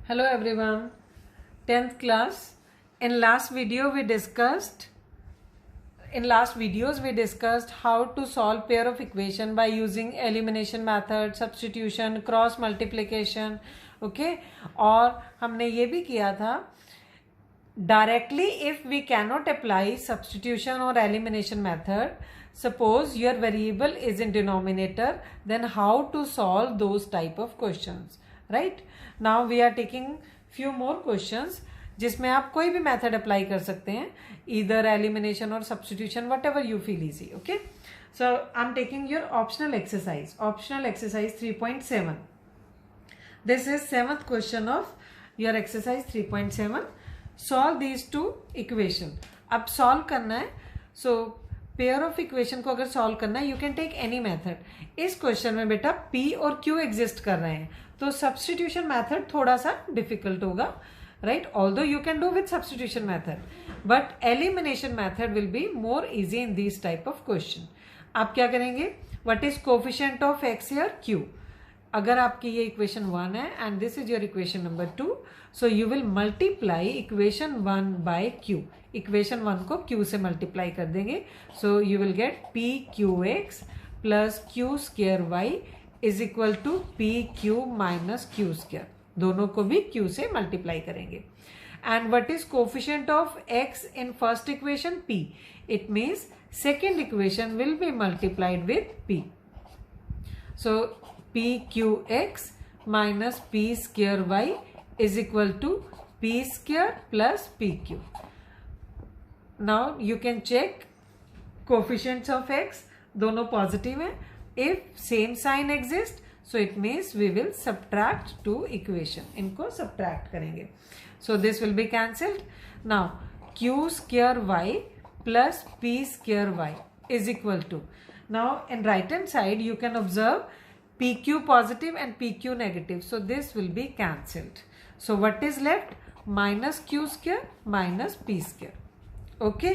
Hello everyone, 10th class. In last videos we discussed how to solve pair of equation by using elimination method, substitution, cross multiplication. Okay, और हमने ये भी किया था directly if we cannot apply substitution or elimination method, suppose your variable is in denominator, then how to solve those type of questions. Right, now we are taking few more questions जिसमें आप कोई भी method apply कर सकते हैं, either elimination or substitution, whatever you feel easy. Okay, so I'm taking your optional exercise 3.7. This is 7th question of your exercise 3.7. Solve these two equation. अब solve करना है, so पेयर ऑफ इक्वेशन को अगर solve करना है, you can take any method. इस question में बेटा p और q एग्जिस्ट कर रहे हैं, तो सब्सटीट्यूशन मेथड थोड़ा सा डिफिकल्ट होगा, right. Although you can do with substitution method, but elimination method will be more easy in this type of question. आप क्या करेंगे, what is coefficient of x here q. अगर आपकी ये इक्वेशन 1 है and this is your equation number 2, so you will multiply equation 1 by q. Equation 1 को q से multiply कर देंगे, so you will get p q x plus q square y is equal to p q minus q square. दोनों को भी q से multiply करेंगे. And what is coefficient of x in first equation p. It means second equation will be multiplied with p. So p q x minus p square y is equal to p square plus p q. Now you can check coefficients of x, दोनों positive हैं. If same sign exists, so it means we will subtract two equation. इनको subtract करेंगे. So this will be cancelled. Now q square y plus p square y is equal to. Now in right hand side you can observe PQ positive and PQ negative, so this will be cancelled. So what is left? Minus Q square minus P square. Okay,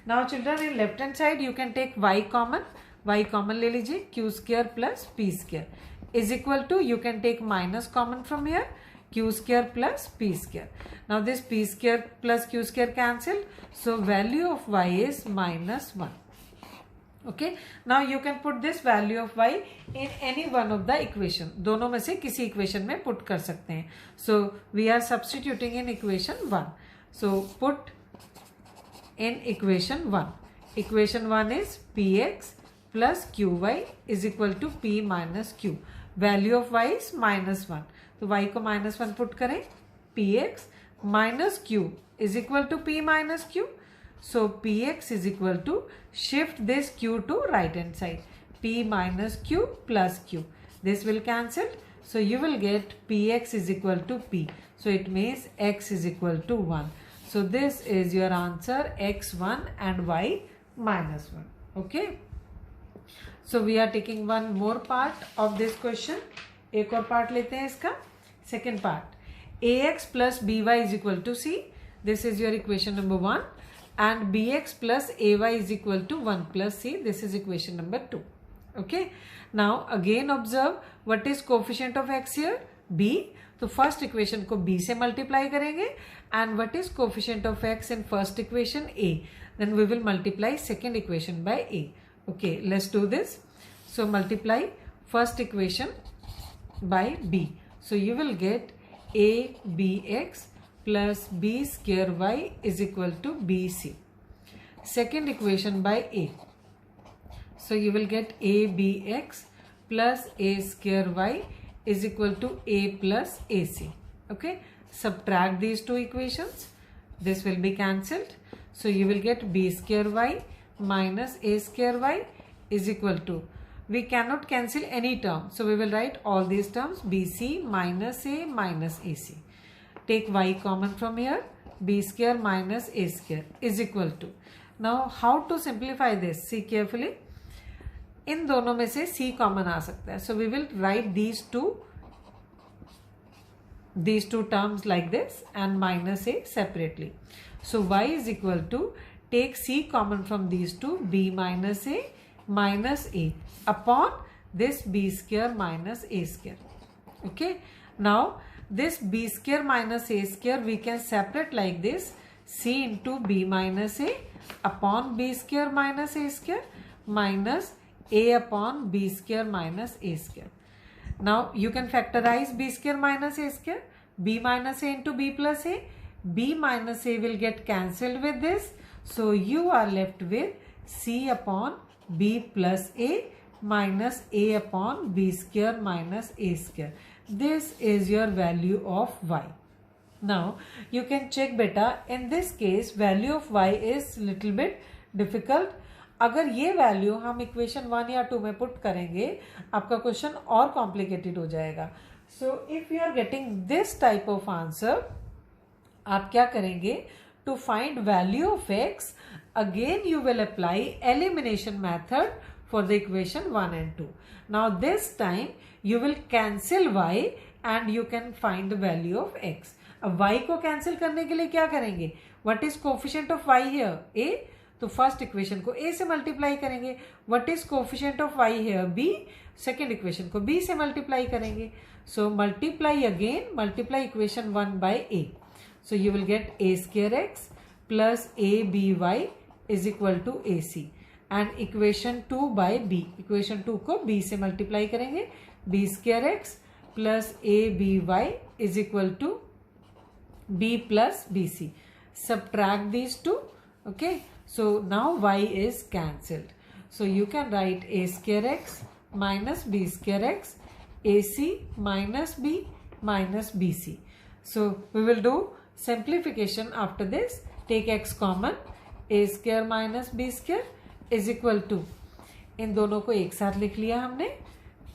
now children in left hand side you can take y common ले लीजिए, Q square plus P square is equal to, you can take minus common from here, Q square plus P square. Now this P square plus Q square cancelled, so value of y is minus 1. Okay, now you can put this value of y in any one of the equation. दोनों में से किसी equation में put कर सकते हैं. So we are substituting in equation 1. So put in equation 1. Equation 1 is px plus qy is equal to p minus q. Value of y is minus 1. तो y को minus 1 पुट करें. px minus q is equal to p minus q. So px is equal to, shift this q to right hand side, p minus q plus q. This will cancel, so you will get px is equal to p. So it means x is equal to 1. So this is your answer, x1 and y minus 1. Okay, so we are taking one more part of this question. एक और part लेते हैं इसका. Second part, ax plus by is equal to c. This is your equation number 1. And bx plus ay is equal to 1 plus c. This is equation number 2. Okay, now again observe what is coefficient of x here, b. तो first equation को b से multiply करेंगे. And what is coefficient of x in first equation, a. Then we will multiply second equation by a. Okay, let's do this. So multiply first equation by b. So you will get a bx plus b square y is equal to bc. Second equation by a. So you will get a bx plus a square y is equal to a plus ac. Okay, subtract these two equations. This will be cancelled. So you will get b square y minus a square y is equal to, we cannot cancel any term, so we will write all these terms, bc minus a minus ac. Take y common from here, b square minus a square is equal to. Now how to simplify this? See carefully. इन दोनों में से c common आ सकता है. So we will write these two terms like this and minus a separately. So y is equal to, take c common from these two, b minus a upon this b square minus a square. Okay, now this b square minus a square we can separate like this, c into b minus a upon b square minus a square minus a upon b square minus a square. Now you can factorize b square minus a square, b minus a into b plus a, b minus a will get cancelled with this, so you are left with c upon b plus a minus a upon b square minus a square. This is your value of y. Now you can check beta, in this case value of y is little bit difficult. अगर ये value हम equation 1 या 2 में put करेंगे आपका question और complicated हो जाएगा. So if you are getting this type of answer, आप क्या करेंगे, to find value of x again you will apply elimination method for the equation 1 and 2. Now this time you will cancel y and you can find the value of x. अब y को cancel करने के लिए क्या करेंगे, what is coefficient of y here, a, तो first equation को a से मल्टीप्लाई करेंगे. what is coefficient of y here, b, second equation को b से मल्टीप्लाई करेंगे. so multiply again, multiply equation 1 by a, so you will get a square x plus a by is equal to ac and equation 2 by b, equation 2 को b से multiply करेंगे, b square x plus a b y is equal to b plus b c. Subtract these two. Okay, so now y is cancelled, so you can write a square x minus b square x a c minus b minus bc. So we will do simplification after this. Take x common, a square minus b square is equal to, इन दोनों को एक साथ लिख लिया हमने,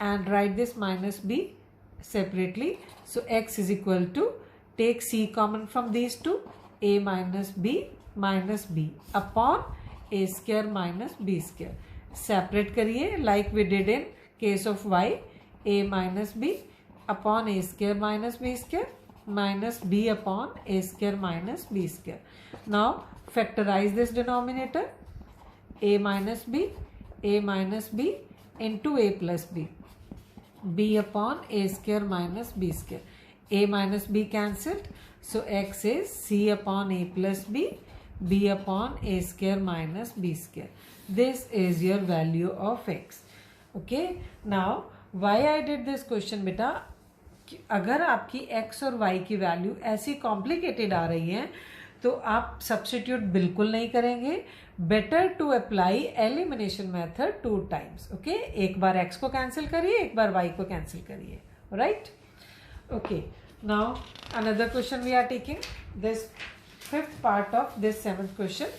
and write this minus b separately. So x is equal to, take c common from these two, a minus b upon a square minus b square. Separate करिए like we did in case of y, a minus b upon a square minus b square minus b upon a square minus b square. Now factorize this denominator, a minus b into a plus b upon a square minus b square. A minus b cancelled, so x is c upon a plus b upon a square minus b square. This is your value of x. Okay, now why I did this question बेटा, अगर आपकी x और y की value ऐसी complicated आ रही है तो आप सब्स्टिट्यूट बिल्कुल नहीं करेंगे. Better to apply elimination method 2 times. Okay, एक बार x को कैंसिल करिए, एक बार y को कैंसिल करिए. Right, okay. Now another question we are taking, this 5th part of this 7th question.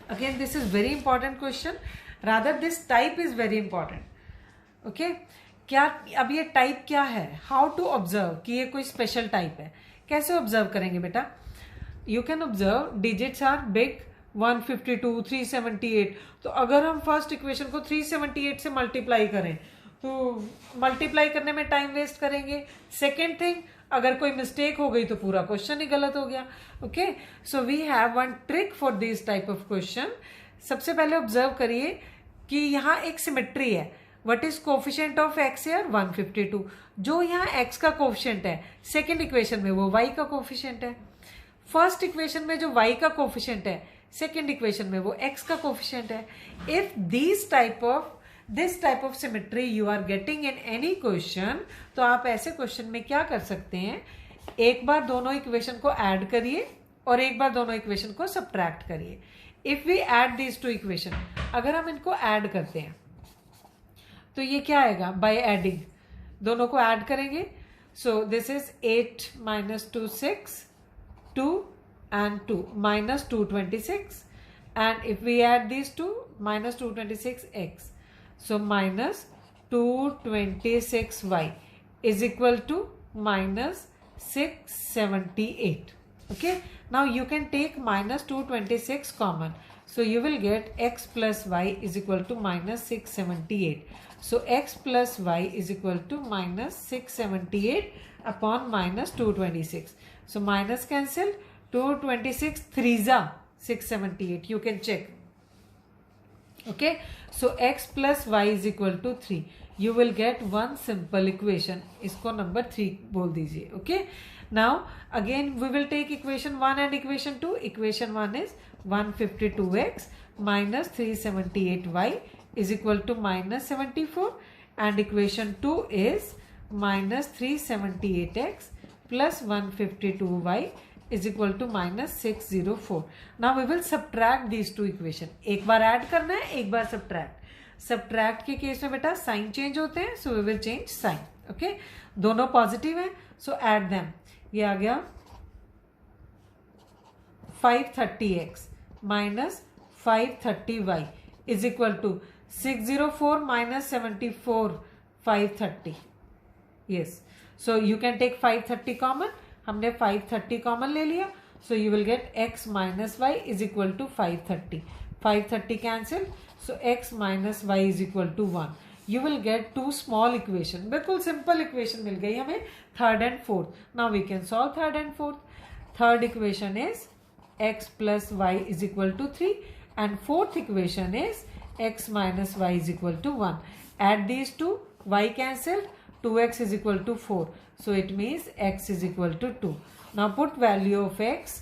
Again this is very important question, rather this type is very important. Okay, क्या अब ये type क्या है, how to observe कि ये कोई special type है. कैसे ऑब्जर्व करेंगे बेटा, you can observe digits are big, 152, 378. तो अगर हम फर्स्ट इक्वेशन को 378 से मल्टीप्लाई करें तो मल्टीप्लाई करने में टाइम वेस्ट करेंगे. सेकेंड थिंग, अगर कोई मिस्टेक हो गई तो पूरा क्वेश्चन ही गलत हो गया. Okay, so we have one trick for this type of question. सबसे पहले ऑब्जर्व करिए कि यहाँ एक सिमेट्री है. What is coefficient of x here? 152. जो यहाँ x का कोफिशिएंट है सेकेंड इक्वेशन में वो y का कोफिशिएंट है. फर्स्ट इक्वेशन में जो y का कोफिशिएंट है सेकेंड इक्वेशन में वो x का कोफिशिएंट है. If this type of symmetry you are getting in any question, तो आप ऐसे क्वेश्चन में क्या कर सकते हैं, एक बार दोनों इक्वेशन को ऐड करिए और एक बार दोनों इक्वेशन को सब्ट्रैक्ट करिए. If we add these 2 equation, अगर हम इनको ऐड करते हैं तो ये क्या आएगा, बाय एडिंग दोनों को ऐड करेंगे. सो this is 8 minus 2 6, 2 and 2 minus 226, and if we add these two, minus 226 x, so minus 226 y is equal to minus 678. Okay, now you can take minus 226 common, so you will get x plus y is equal to minus 678. So x plus y is equal to minus 678 upon minus 226. So minus cancel, 226 3s are 678. You can check. Okay, so x plus y is equal to 3. you will get one simple equation. इसको number 3 बोल दीजिए. Okay. Now again we will take equation 1 and equation 2. Equation 1 is 152x minus 378y is equal to minus 74, and equation 2 is minus 378x plus 152y is equal to minus 604. Now we will subtract these two equation. एक बार add करना है, एक बार subtract. Subtract के case में बेटा sign change होते हैं, so we will change sign. Okay, दोनों पॉजिटिव हैं, so add them. ये आ गया 530x minus 530y is equal to 604 minus 74 530. Yes, so you can take 530 common. हमने 530 कॉमन ले लिया, so you will get x minus y is equal to 530. 530 cancel, so x minus y is equal to 1. You will get two small equation. बिल्कुल simple equation मिल गई हमें, third and fourth. Now we can solve third and fourth. Third equation is x plus y is equal to 3, and fourth equation is x minus y is equal to 1. Add these two, y cancelled, 2x is equal to 4. So it means x is equal to 2. Now put value of x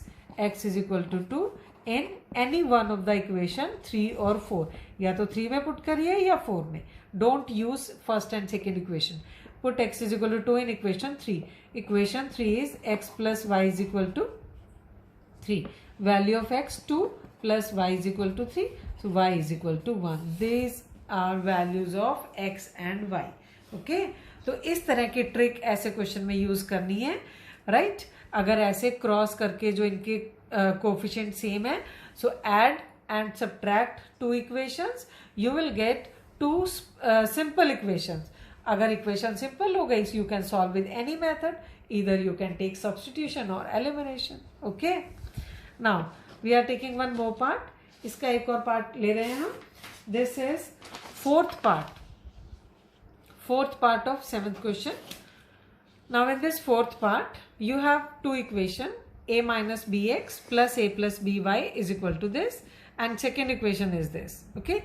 is equal to 2 in any one of the equation 3 or 4. या तो 3 में put करिए या 4 में. Don't use first and second equation. Put x is equal to 2 in equation 3. Equation 3 is x plus y is equal to 3. Value of x 2 plus y is equal to 3. So y is equal to 1. These are values of x and y. Okay. तो इस तरह की trick ऐसे question में use करनी है, right? अगर ऐसे क्रॉस करके जो इनके कोफिशिएंट सेम है, so add and subtract two equations, you will get two simple equations. अगर इक्वेशन सिंपल हो गई, you can solve with any method. Either you can take substitution और elimination. Okay, now we are taking one more part. इसका एक और part ले रहे हैं हम. This is fourth part of 7th question. Now in this fourth part, you have two equation, a minus bx plus a plus by is equal to this, and second equation is this. Okay,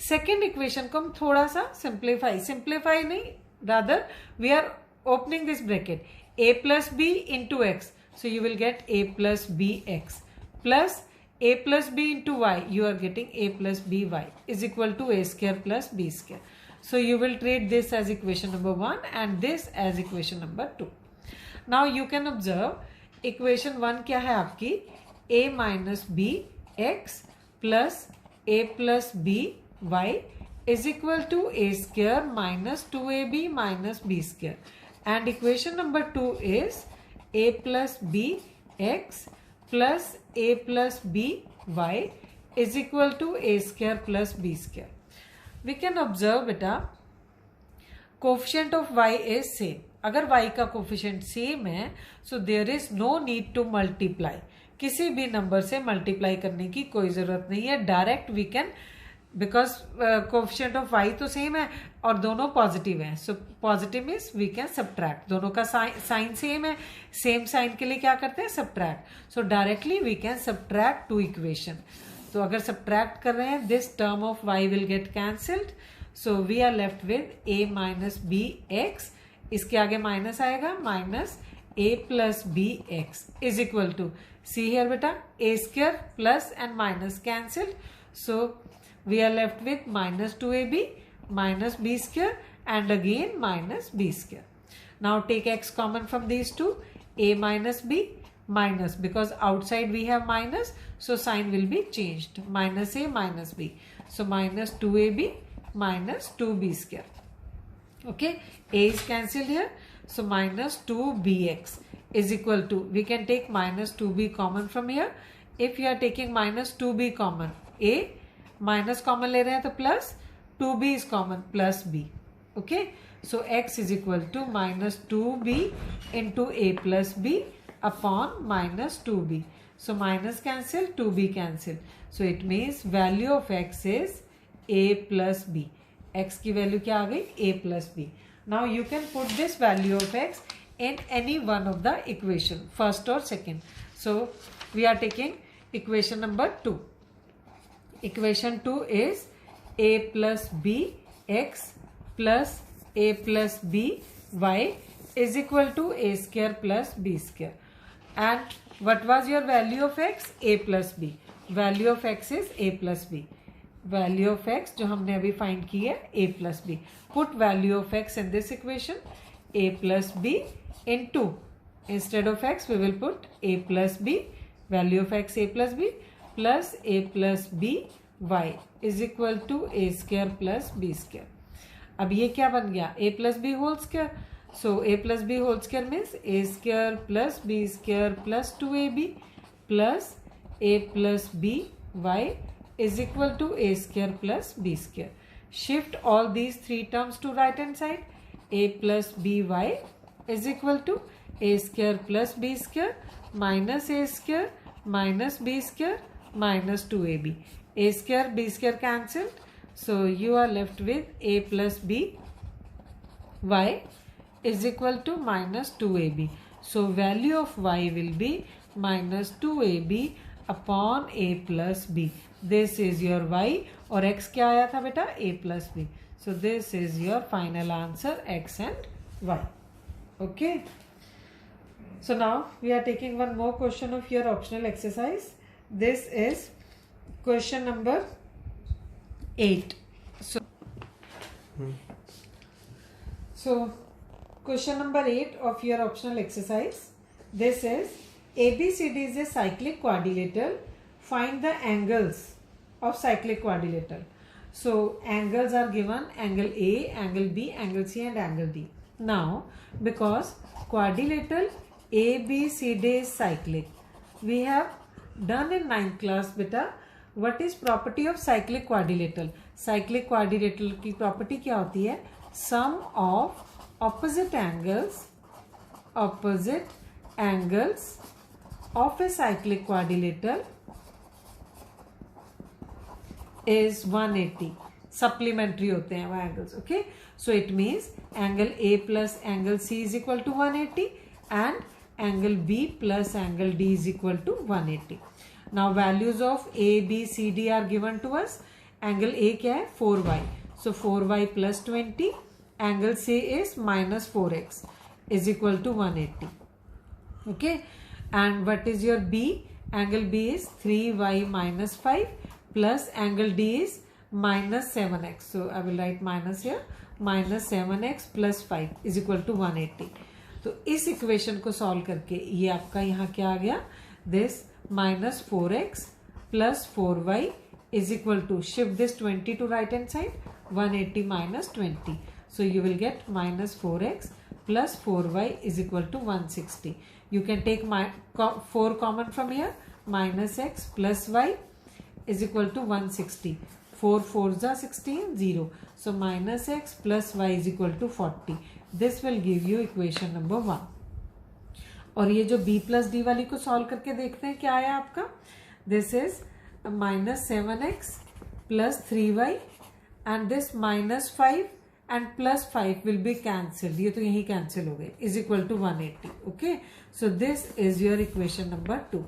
second equation को हम थोड़ा सा simplify नहीं, rather we are opening this bracket, a plus b into x, so you will get a plus bx plus a plus b into y, you are getting a plus by is equal to a square plus b square. So you will treat this as equation number 1 and this as equation number 2. Now you can observe equation 1 क्या है आपकी, a minus b x plus a plus b y is equal to a square minus 2ab minus b square, and equation number 2 is a plus b x plus a plus b y is equal to a square plus b square. We can observe बेटा coefficient of y is same. अगर y का coefficient same है, so there is no need to multiply. किसी भी number से multiply करने की कोई जरूरत नहीं है. Direct we can, because coefficient of y तो सेम है और दोनों पॉजिटिव हैं. So positive means we can subtract. दोनों का साइन सेम है, सेम साइन के लिए क्या करते हैं, subtract. So directly we can subtract two equation. तो अगर सब्ट्रैक्ट कर रहे हैं, this term of y will get cancelled. So we are left with a minus b x. इसके आगे माइनस आएगा, minus a plus b x is equal to, see here बेटा, a square plus and minus cancelled. So we are left with minus 2ab minus b square and again minus b square. Now take x common from these two, a minus b minus, because outside we have minus, so sign will be changed, minus a minus b, so minus 2ab minus 2b square. Okay, a is cancelled here, so minus 2bx is equal to, we can take minus 2b common from here. If you are taking minus 2b common, a minus common ले रहे हैं तो plus 2b is common, plus b. Okay, so x is equal to minus 2b into a plus b upon minus 2b. So minus cancel, 2b cancel. So it means value of x is a plus b. X की value क्या आ गई, a plus b. Now you can put this value of x in any one of the equation, first or second. So we are taking equation number 2. Equation 2 is a plus b x plus a plus b y is equal to a square plus b square. And what was your value of x? A plus b. Value of x is a plus b. Value of x जो हमने अभी find की है a plus b. Put value of x in this equation. A plus b into, instead of x we will put a plus b. Value of x a plus b plus a plus b y is equal to a square plus b square. अब ये क्या बन गया? a plus b whole square. So a plus b whole square means a square plus b square plus 2ab plus a plus b y is equal to a square plus b square. Shift all these three terms to right hand side. A plus by is equal to a square plus b square minus a square minus b square minus 2ab. A square b square cancelled. So you are left with a plus b y is equal to minus 2ab. So value of y will be minus 2ab upon a plus b. This is your y और x क्या आया था बेटा? a plus b. So this is your final answer, x and y. Okay. So now we are taking one more question of your optional exercise. This is question number 8. So question number 8 of your optional exercise. This is ABCD is a cyclic quadrilateral. Find the angles of cyclic quadrilateral. So angles are given: angle A, angle B, angle C and angle D. Now because quadrilateral ABCD is cyclic, we have done in 9th class beta what is property of cyclic quadrilateral. Cyclic quadrilateral की property क्या होती है? Sum of opposite angles of a cyclic quadrilateral is 180. Supplementary होते हैं वो angles. Okay, so it means angle A plus angle C is equal to 180 and angle B plus angle D is equal to 180. Now values of A, B, C, D are given to us. Angle A क्या है? 4y. So 4y plus 20. Angle C is minus 4x is equal to 180. Okay, and what is your B? Angle B is 3y minus 5 plus angle D is minus 7x. So I will write minus here. Minus 7x plus 5 is equal to 180. तो इस equation को solve करके ये आपका यहाँ क्या आ गया? This minus 4x plus 4y is equal to, shift this 20 to right hand side, 180 minus 20. So you will get minus 4x plus 4y is equal to 160. You can take 4 common from here. Minus x plus y is equal to 160. 4 4s are 16, 0. So minus x plus y is equal to 40. This will give you equation number 1. और ये जो b plus d वाली को solve करके देखते हैं क्या आया आपका? This is minus 7x plus 3y and this minus 5 and plus 5 will be cancelled. ये तो यही cancel हो गए. Is equal to 180. Okay. So this is your equation number 2.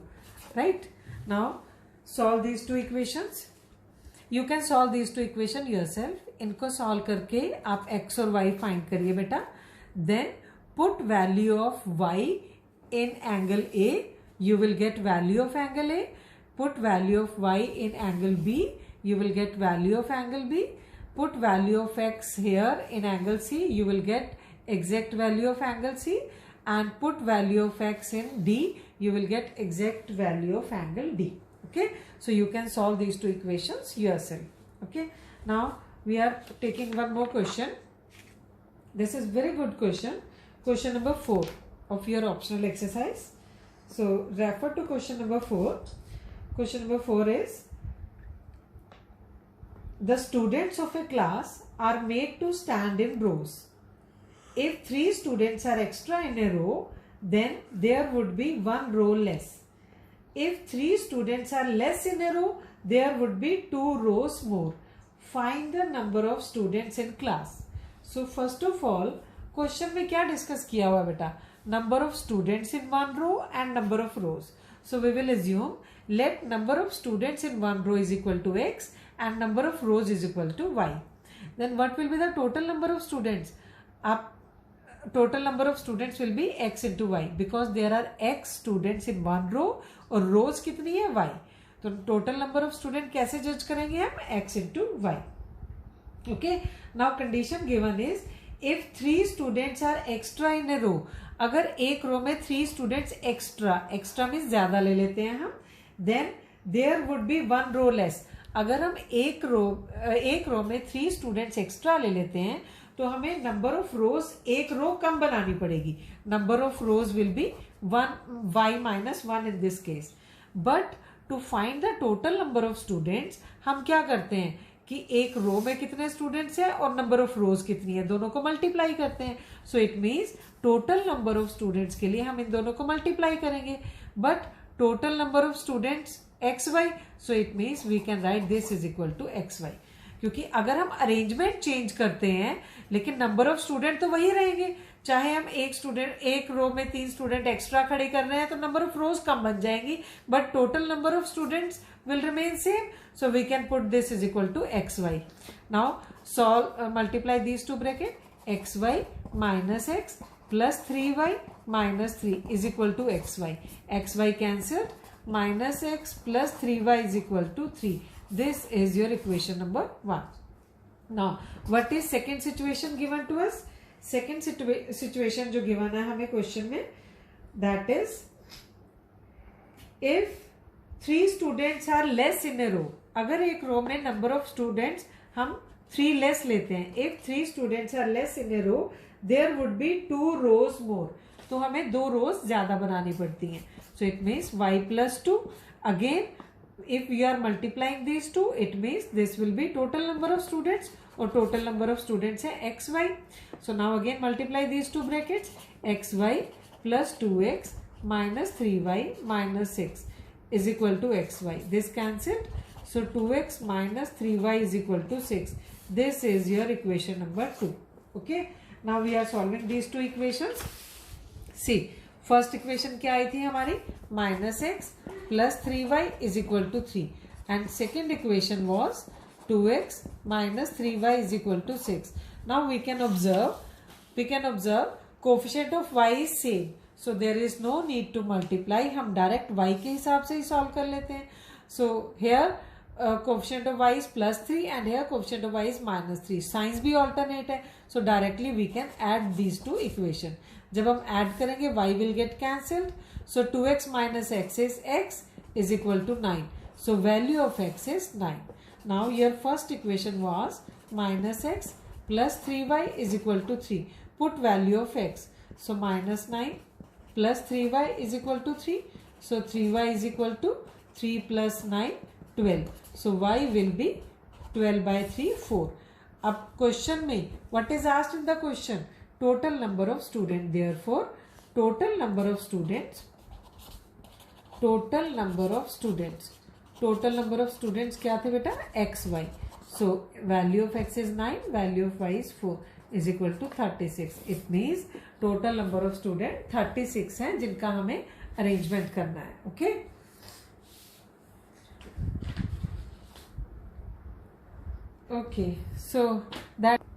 Right. Now solve these two equations. You can solve these two equations yourself. इनको solve करके आप x और y find करिए बेटा. Then put value of y in angle A. You will get value of angle A. Put value of y in angle B. You will get value of angle B. Put value of x here in angle C. You will get exact value of angle C. And put value of x in D. You will get exact value of angle D. Okay. So you can solve these two equations yourself. Okay. Now we are taking one more question. This is very good question. Question number 4 of your optional exercise. So refer to question number 4. Question number 4 is, the students of a class are made to stand in rows. If 3 students are extra in a row, then there would be 1 row less. If 3 students are less in a row, there would be 2 rows more. Find the number of students in class. So first of all, question में क्या discuss किया हुआ बेटा? Number of students in 1 row and number of rows. So we will assume let number of students in 1 row is equal to x and number of rows is equal to y. Then what will be the total number of students? आप total number of students will be x into y because there are x students in one row और rows कितनी है y. तो total number of student कैसे जज करेंगे हम? x into y. Okay. Now condition given is if 3 students are extra in a row. अगर एक रो में 3 students extra means ज्यादा ले लेते हैं हम, then there would be one row less. अगर हम एक रो में 3 students extra ले लेते हैं तो हमें नंबर ऑफ रोज एक रो कम बनानी पड़ेगी. Number of rows will be 1 minus 1 in this case. But to find the total number of students हम क्या करते हैं कि एक रो में कितने स्टूडेंट्स हैं और नंबर ऑफ रोज कितनी है, दोनों को मल्टीप्लाई करते हैं. So it means total number of students के लिए हम इन दोनों को मल्टीप्लाई करेंगे. But total number of students XY, so it means we can write this is equal to XY. क्योंकि अगर हम अरेंजमेंट चेंज करते हैं लेकिन नंबर ऑफ स्टूडेंट तो वही रहेंगे. चाहे हम एक रो में 3 स्टूडेंट एक्स्ट्रा खड़े कर रहे हैं तो नंबर ऑफ रोज कम बन जाएंगी, but total number of students will remain same. So we can put this is equal to XY. Now solve, multiply these two bracket. XY minus x plus 3y minus 3 is equal to XY. XY cancel, minus x plus 3y is equal to 3. This is your equation number 1. Now, what is second situation given to us? Second situation जो given है हमें question में, that is if 3 students are less in a row. अगर एक row में number of students हम 3 less लेते हैं, if 3 students are less in a row, there would be 2 rows more. तो हमें 2 rows ज्यादा बनानी पड़ती हैं. So it means y plus 2. Again, if we are multiplying these two, it means this will be total number of students or total number of students है XY. So now again multiply these two brackets. XY plus 2x minus 3y minus 6 is equal to XY. This cancelled. So 2x minus 3y is equal to 6. This is your equation number 2. Okay. Now we are solving these two equations. See. First equation क्या आई थी हमारी? Minus x plus 3y is equal to 3. And second equation was 2x minus 3y is equal to 6. Now we can observe coefficient of y is same, so there is no need to multiply. हम direct y के हिसाब से ही solve कर लेते हैं. So here coefficient of y is plus 3 and here coefficient of y is minus 3. Since भी alternate है, so directly we can add these two equation. जब हम ऐड करेंगे y will get cancelled. So 2x minus x is x is equal to 9. So value of x is 9. Now your first equation was minus x plus 3y is equal to 3. Put value of x. So minus 9 plus 3y is equal to 3. So 3y is equal to 3 plus 9 12. So y will be 12 by 3 4. अब question में what is asked in the question? Total number of students. Therefore, total number of students क्या थे बेटा? XY. So value of x is 9, value of y is 4 is equal to 36. It means total number of students 36 हैं जिनका हमें arrangement करना है. Okay. Okay. So that.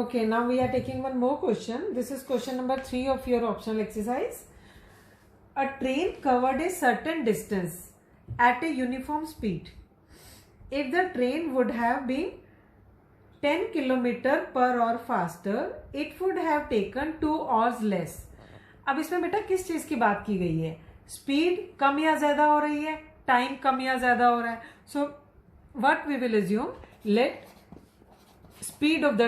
Okay, now we are taking one more question. This is question number 3 of your optional exercise. A train covered a certain distance at a uniform speed. If the train would have been 10 km per hour faster, it would have taken 2 hours less. अब इसमें बेटा किस चीज की बात की गई है? स्पीड कम या ज्यादा हो रही है, टाइम कम या ज्यादा हो रहा है. So what we will assume, let speed of the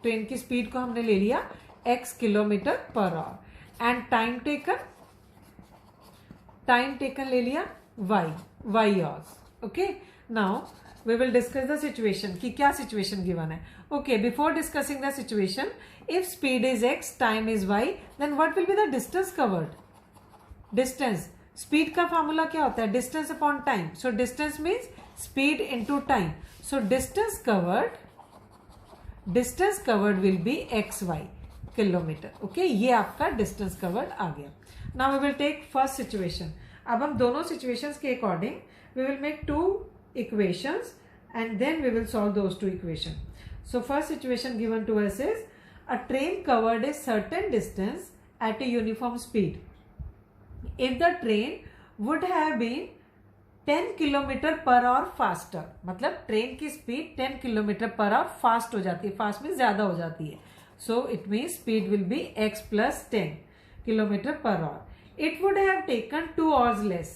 train की स्पीड को हमने ले लिया x kilometre per hour and time taken ले लिया y hours. Okay. Now we will discuss the situation कि क्या सिचुएशन गिवन है. Okay, before discussing the situation, if speed is x, time is y, then what will be the distance covered? Distance, speed का formula क्या होता है? Distance upon time. So distance means speed into time. So distance covered will be XY kilometre. Okay, ये आपका distance covered आ गया. Now we will take first situation. अब हम दोनों सिचुएशंस के according we will make 2 equations and then we will solve those 2 equations. So first situation given to us is a train covered a certain distance at a uniform speed. If the train would have been 10 kilometre per our faster, मतलब train की speed 10 kilometre per hour fast हो जाती है, fast में ज्यादा हो जाती है, so it mean speed will be x plus 10 kilometre per our. It would have taken 2 hours less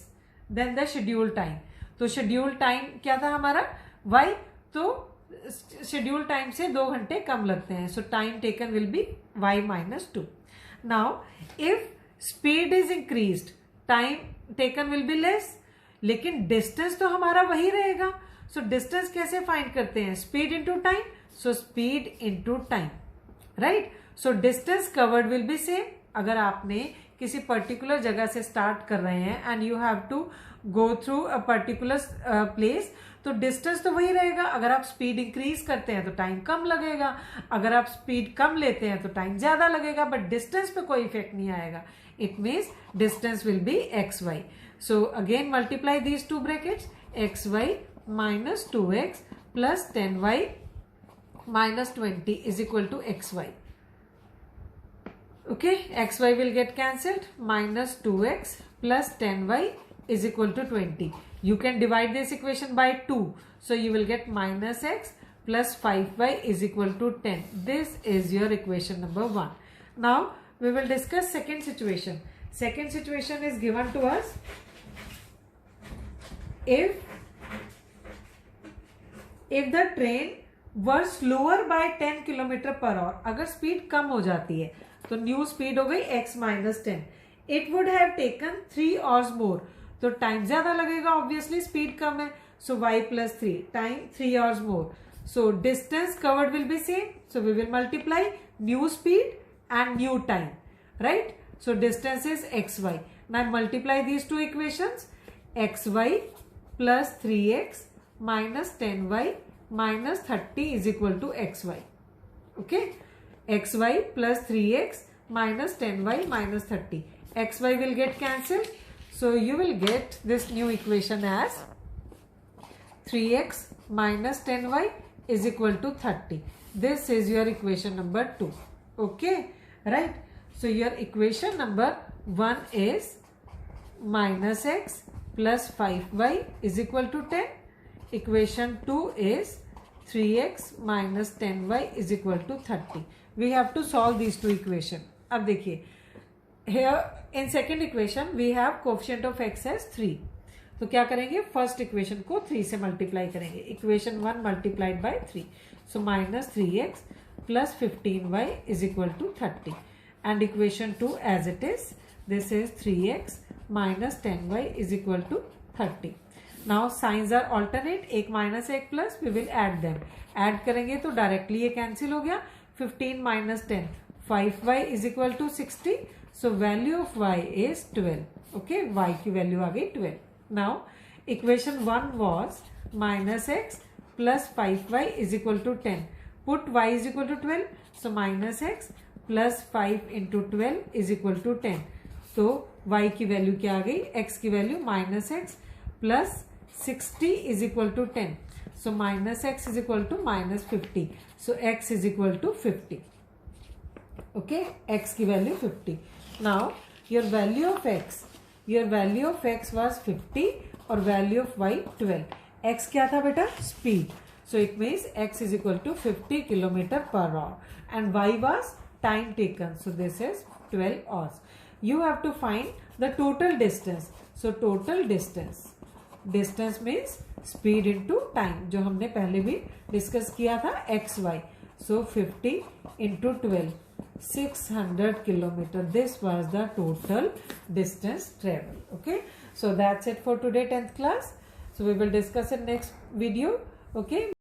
than the schedule time. तो शेड्यूल टाइम क्या था हमारा y, तो शेड्यूल टाइम से 2 घंटे कम लगते हैं, सो time taken will be y minus 2. Now if speed is increased, time taken will be less, लेकिन डिस्टेंस तो हमारा वही रहेगा. सो डिस्टेंस कैसे फाइंड करते हैं? Speed into time, so speed into time, right. So distance covered will be same. अगर आपने किसी पर्टिकुलर जगह से स्टार्ट कर रहे हैं and you have to go through a particular place, तो डिस्टेंस तो वही रहेगा. अगर आप स्पीड इंक्रीज करते हैं तो टाइम कम लगेगा, अगर आप स्पीड कम लेते हैं तो टाइम ज्यादा लगेगा, बट डिस्टेंस पे कोई इफेक्ट नहीं आएगा. It means distance will be xy. So again multiply these two brackets, xy minus 2x plus 10y minus 20 is equal to xy. Okay, xy will get cancelled. Minus 2x plus 10y is equal to 20. You can divide this equation by 2. So you will get minus x plus 5y is equal to 10. This is your equation number 1. Now we will discuss second situation. Second situation is given to us. If the train were slower by 10 kilometre per hour, अगर speed कम हो जाती है तो new speed हो गई x minus 10. It would have taken 3 hours more, तो time ज्यादा लगेगा, ऑब्वियसली स्पीड कम है, so y plus 3 time 3 hours more. So distance covered will be same, so we will multiply new speed and new time, right. So distance is xy. Now multiply these two equations. xy plus 3x minus 10y minus 30 is equal to xy. Okay, xy plus 3x minus 10y minus 30. xy will get cancelled, so you will get this new equation as 3x minus 10y is equal to 30. This is your equation number 2. Okay, right. So your equation number 1 is minus x plus 5y is equal to 10. Equation 2 is 3x minus 10y is equal to 30. We have to solve these two equations. अब देखिए, here in second equation we have coefficient of x as 3. तो क्या करेंगे? First equation को 3 से multiply करेंगे. Equation 1 multiplied by 3. So minus 3x plus 15y is equal to 30. And equation 2 as it is, this is 3x minus 10y is equal to 30. Now signs are alternate, एक minus एक plus, we will add them. Add करेंगे तो directly ये cancel हो गया. 15 minus 10, 5y is equal to 60. So value of y is 12. Okay, y की value आ गई 12. Now equation 1 was minus x plus 5y is equal to 10. Put y is equal to 12. So minus x plus 5 into 12 is equal to 10. तो y की value क्या आ गई? x की value minus x plus 60 is equal to 10. So minus x is equal to minus 50. So x is equal to 50. Okay, x की value 50. Now your value of x was 50 और value of y 12. x क्या था बेटा? Speed. So it means x is equal to 50 kilometre per hour and y was time taken. So this is 12 hours. You have to find the total distance. So total distance means speed into time, जो हमने पहले भी discuss किया था, xy. So 50 into 12, 600 kilometer. This was the total distance travel. Okay, so that's it for today 10th class. So we will discuss in next video. Okay.